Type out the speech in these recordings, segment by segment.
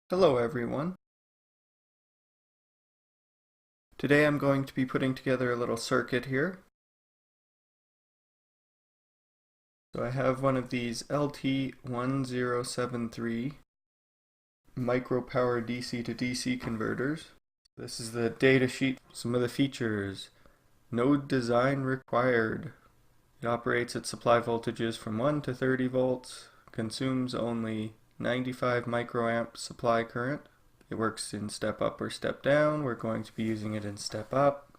Hello everyone. Today I'm going to be putting together a little circuit here. So I have one of these LT1073 micro power DC to DC converters. This is the datasheet. Some of the features. No design required. It operates at supply voltages from 1 to 30 volts, consumes only 95 microamp supply current. It works in step up or step down. We're going to be using it in step up.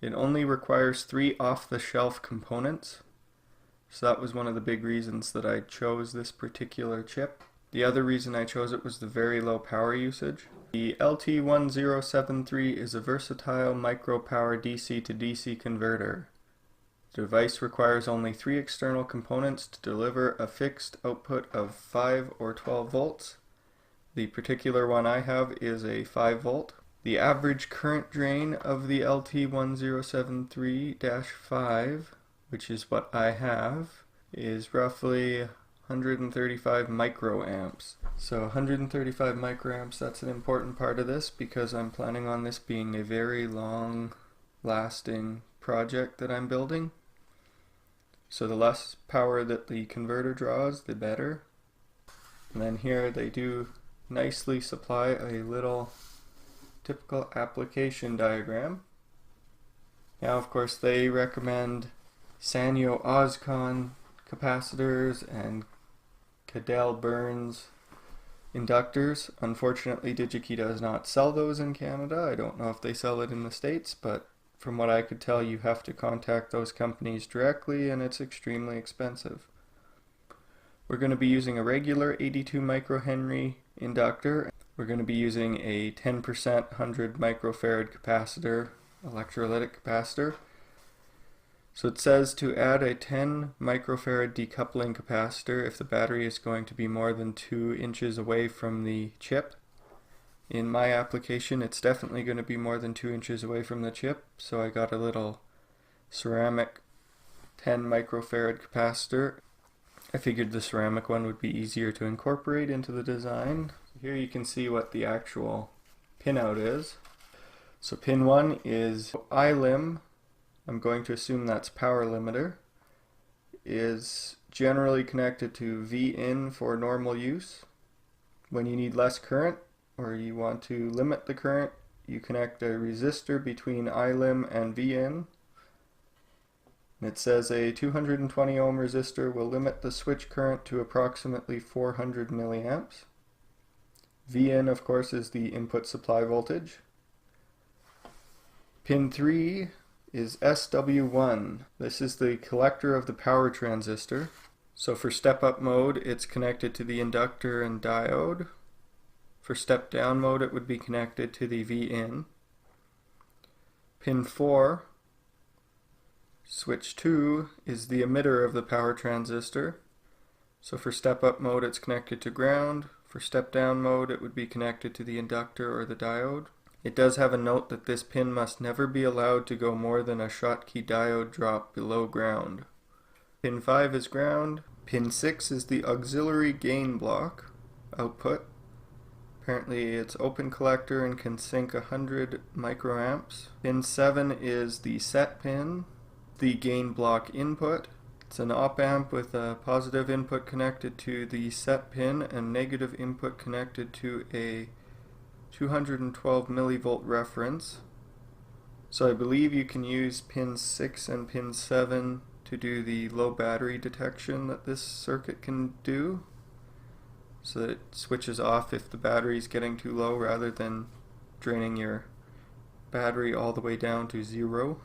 It only requires 3 off-the-shelf components. So that was one of the big reasons that I chose this particular chip. The other reason I chose it was the very low power usage. The LT1073 is a versatile micro power DC to DC converter. The device requires only 3 external components to deliver a fixed output of 5 or 12 volts. The particular one I have is a 5 volt. The average current drain of the LT1073-5, which is what I have, is roughly 135 microamps. So 135 microamps, that's an important part of this because I'm planning on this being a very long lasting project that I'm building. So the less power that the converter draws, the better. And then here they do nicely supply a little typical application diagram. Now of course they recommend Sanyo Oscon capacitors and Cadell Burns inductors. Unfortunately DigiKey does not sell those in Canada. I don't know if they sell it in the States, but from what I could tell you have to contact those companies directly and it's extremely expensive. We're going to be using a regular 82 microhenry inductor. We're going to be using a 10% 100 microfarad capacitor, electrolytic capacitor. So it says to add a 10 microfarad decoupling capacitor if the battery is going to be more than 2 inches away from the chip. In my application it's definitely going to be more than 2 inches away from the chip, so I got a little ceramic 10 microfarad capacitor. I figured the ceramic one would be easier to incorporate into the design. Here you can see what the actual pinout is. So pin 1 is ILIM. I'm going to assume that's power limiter. Is generally connected to VIN for normal use. When you need less current or you want to limit the current, you connect a resistor between ILIM and VIN. It says a 220 ohm resistor will limit the switch current to approximately 400 milliamps. VIN, of course, is the input supply voltage. Pin 3 is SW1. This is the collector of the power transistor. So for step-up mode, it's connected to the inductor and diode. For step-down mode, it would be connected to the VIN. Pin 4, switch 2, is the emitter of the power transistor. So for step-up mode, it's connected to ground. For step-down mode, it would be connected to the inductor or the diode. It does have a note that this pin must never be allowed to go more than a Schottky diode drop below ground. Pin 5 is ground. Pin 6 is the auxiliary gain block output. Apparently it's open collector and can sink 100 microamps. Pin 7 is the set pin, the gain block input. It's an op-amp with a positive input connected to the set pin and negative input connected to a 212 millivolt reference. So I believe you can use pin 6 and pin 7 to do the low battery detection that this circuit can do. So that it switches off if the battery is getting too low rather than draining your battery all the way down to 0.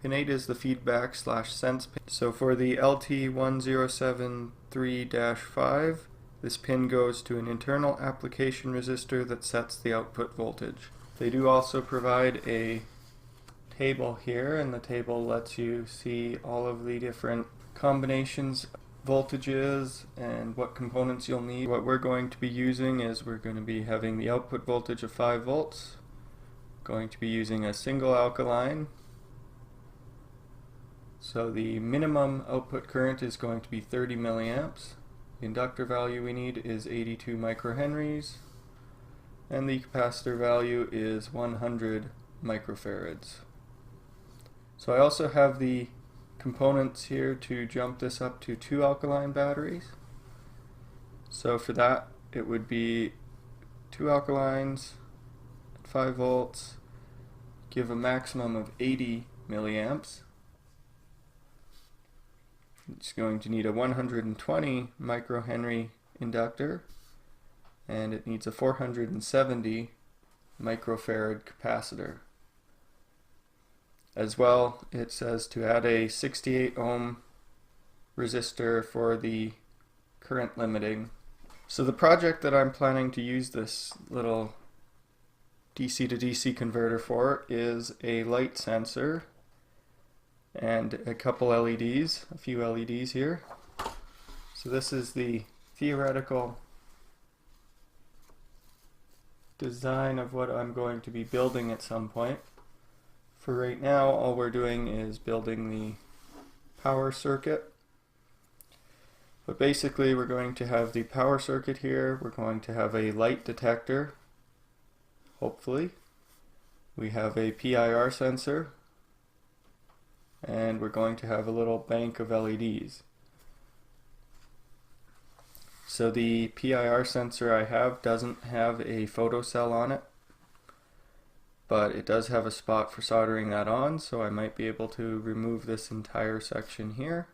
Pin 8 is the feedback / sense pin. So for the LT1073-5, this pin goes to an internal application resistor that sets the output voltage. They do also provide a table here, and the table lets you see all of the different combinations, voltages, and what components you'll need. What we're going to be using is we're going to be having the output voltage of 5 volts, going to be using a single alkaline. So the minimum output current is going to be 30 milliamps. The inductor value we need is 82 microhenries, and the capacitor value is 100 microfarads. So I also have the components here to jump this up to 2 alkaline batteries. So for that, it would be 2 alkalines at 5 volts, give a maximum of 80 milliamps. It's going to need a 120 microhenry inductor, and it needs a 470 microfarad capacitor. As well, it says to add a 68 ohm resistor for the current limiting. So the project that I'm planning to use this little DC to DC converter for is a light sensor and a couple LEDs, a few LEDs here. So this is the theoretical design of what I'm going to be building at some point. For right now, all we're doing is building the power circuit. But basically we're going to have the power circuit here, we're going to have a light detector, hopefully. We have a PIR sensor, and we're going to have a little bank of LEDs. So the PIR sensor I have doesn't have a photocell on it, but it does have a spot for soldering that on, so I might be able to remove this entire section here.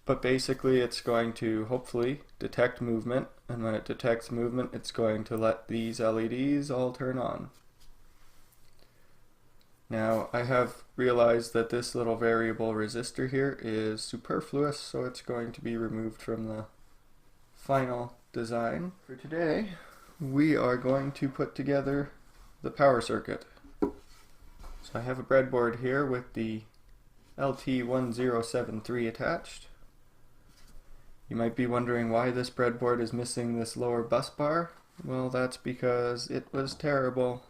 But basically it's going to hopefully detect movement, and when it detects movement it's going to let these LEDs all turn on. Now I have realized that this little variable resistor here is superfluous, so it's going to be removed from the final design. For today we are going to put together the power circuit. So I have a breadboard here with the LT1073 attached. You might be wondering why this breadboard is missing this lower bus bar. Well, that's because it was terrible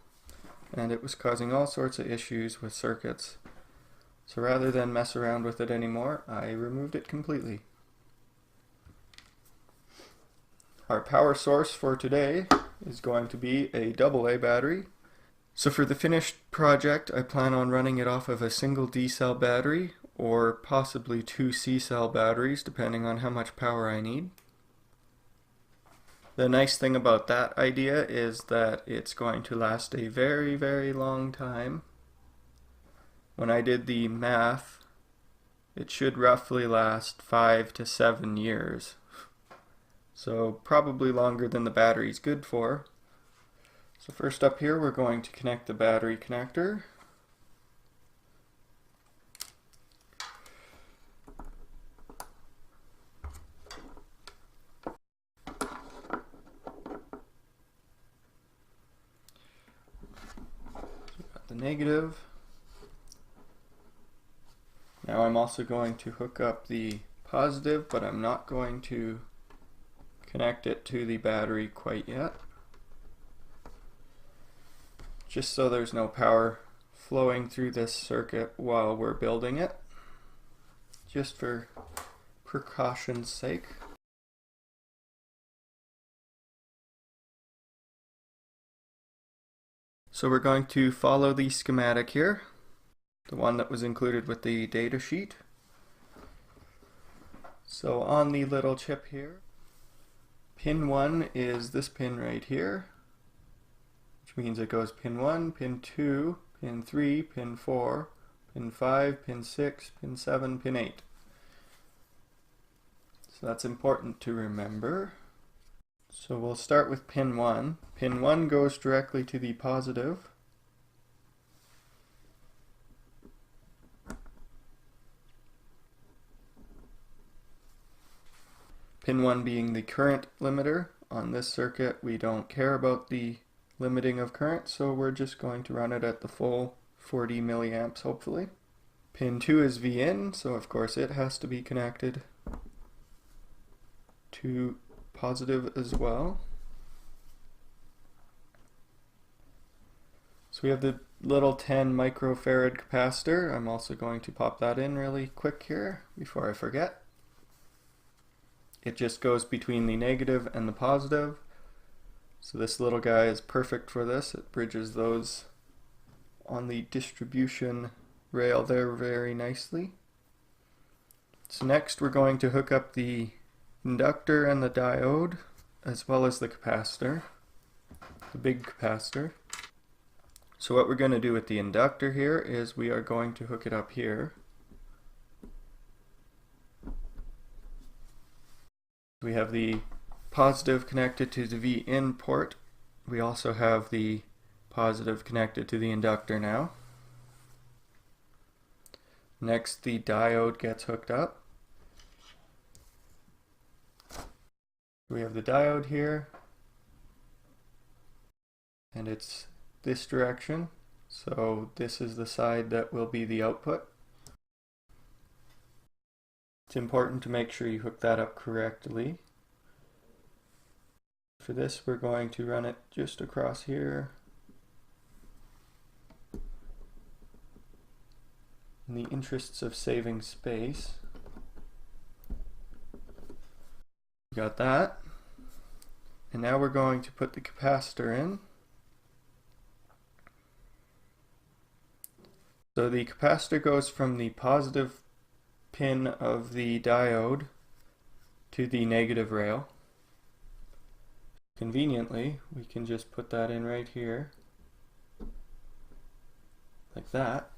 and it was causing all sorts of issues with circuits. So rather than mess around with it anymore, I removed it completely. Our power source for today is going to be a AA battery. So for the finished project, I plan on running it off of a single D-cell battery, or possibly 2 C-cell batteries, depending on how much power I need. The nice thing about that idea is that it's going to last a very, very long time. When I did the math, it should roughly last 5 to 7 years. So probably longer than the battery's good for. So first up here we're going to connect the battery connector. The negative. Now I'm also going to hook up the positive, but I'm not going to connect it to the battery quite yet, just so there's no power flowing through this circuit while we're building it, just for precaution's sake. So we're going to follow the schematic here, the one that was included with the data sheet. So on the little chip here, pin 1 is this pin right here, which means it goes pin 1, pin 2, pin 3, pin 4, pin 5, pin 6, pin 7, pin 8. So that's important to remember. So we'll start with pin 1. Pin 1 goes directly to the positive. Pin 1 being the current limiter. On this circuit we don't care about the limiting of current, so we're just going to run it at the full 40 milliamps hopefully. Pin 2 is V in, so of course it has to be connected to positive as well. So we have the little 10 microfarad capacitor. I'm also going to pop that in really quick here before I forget. it just goes between the negative and the positive. So this little guy is perfect for this. It bridges those on the distribution rail there very nicely. So next we're going to hook up the inductor and the diode, as well as the capacitor, the big capacitor. So what we're going to do with the inductor here is we are going to hook it up here. We have the positive connected to the V-in port. We also have the positive connected to the inductor now. Next, the diode gets hooked up. We have the diode here, and it's this direction, so this is the side that will be the output. It's important to make sure you hook that up correctly. For this, we're going to run it just across here. In the interests of saving space. Got that. And now we're going to put the capacitor in. So the capacitor goes from the positive pin of the diode to the negative rail. Conveniently, we can just put that in right here, like that,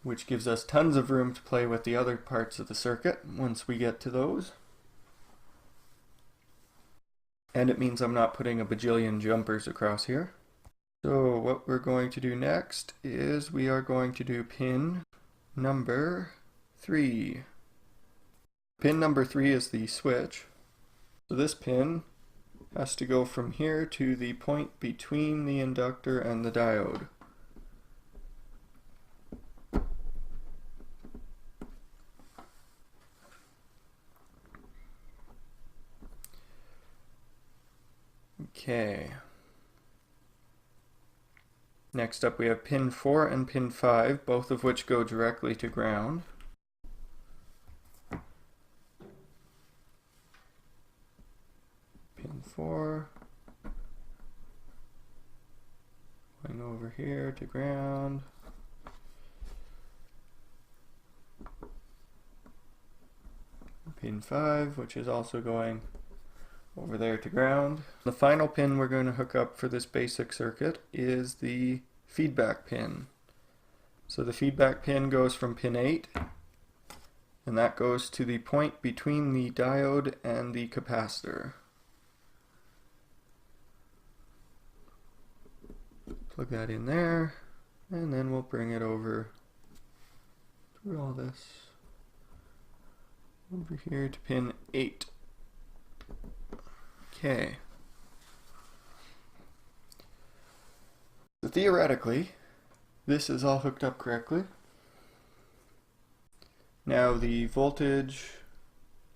which gives us tons of room to play with the other parts of the circuit once we get to those. And it means I'm not putting a bajillion jumpers across here. So what we're going to do next is we are going to do pin number 3. Pin number 3 is the switch. So this pin has to go from here to the point between the inductor and the diode. Okay. Next up we have pin 4 and pin 5, both of which go directly to ground. Pin 4 going over here to ground. Pin 5, which is also going over there to ground. The final pin we're going to hook up for this basic circuit is the feedback pin. So the feedback pin goes from pin 8, and that goes to the point between the diode and the capacitor. Plug that in there, and then we'll bring it over through all this over here to pin 8. Okay. So theoretically, this is all hooked up correctly. Now the voltage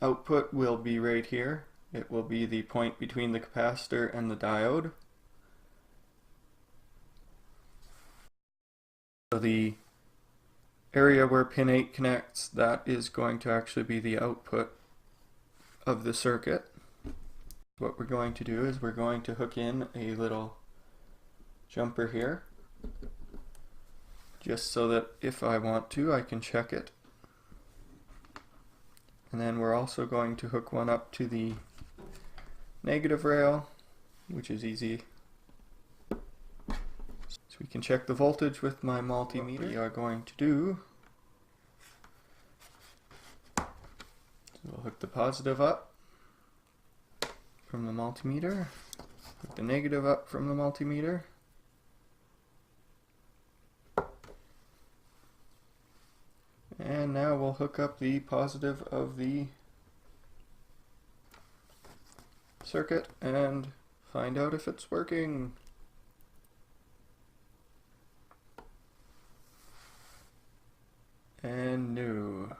output will be right here. It will be the point between the capacitor and the diode. So the area where pin 8 connects, that is going to actually be the output of the circuit. What we're going to do is we're going to hook in a little jumper here, just so that if I want to, I can check it. And then we're also going to hook one up to the negative rail, which is easy. So we can check the voltage with my multimeter. What we are going to do, so we'll hook the positive up from the multimeter, hook the negative up from the multimeter, and now we'll hook up the positive of the circuit and find out if it's working. And no.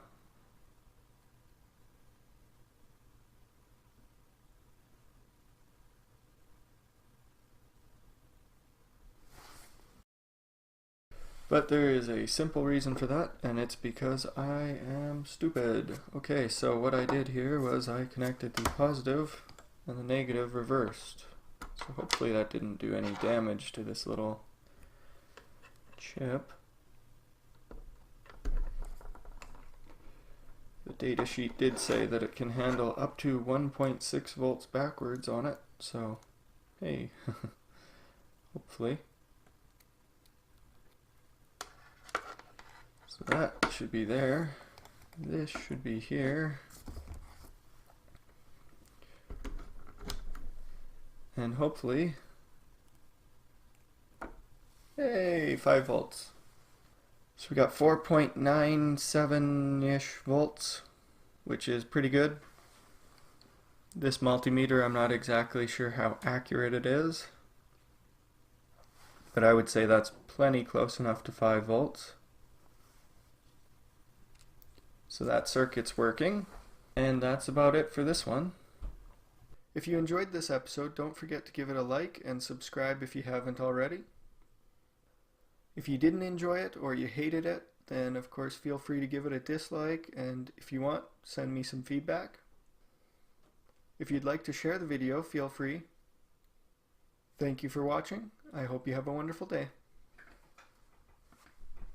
But there is a simple reason for that, and it's because I am stupid. Okay, so what I did here was I connected the positive and the negative reversed. So hopefully that didn't do any damage to this little chip. The datasheet did say that it can handle up to 1.6 volts backwards on it, so hey, hopefully. So that should be there. This should be here. And hopefully, hey, 5 volts. So we got 4.97-ish volts, which is pretty good. This multimeter, I'm not exactly sure how accurate it is, but I would say that's plenty close enough to 5 volts. So that circuit's working, and that's about it for this one. If you enjoyed this episode, don't forget to give it a like and subscribe if you haven't already. If you didn't enjoy it or you hated it, then of course feel free to give it a dislike, and if you want, send me some feedback. If you'd like to share the video, feel free. Thank you for watching. I hope you have a wonderful day.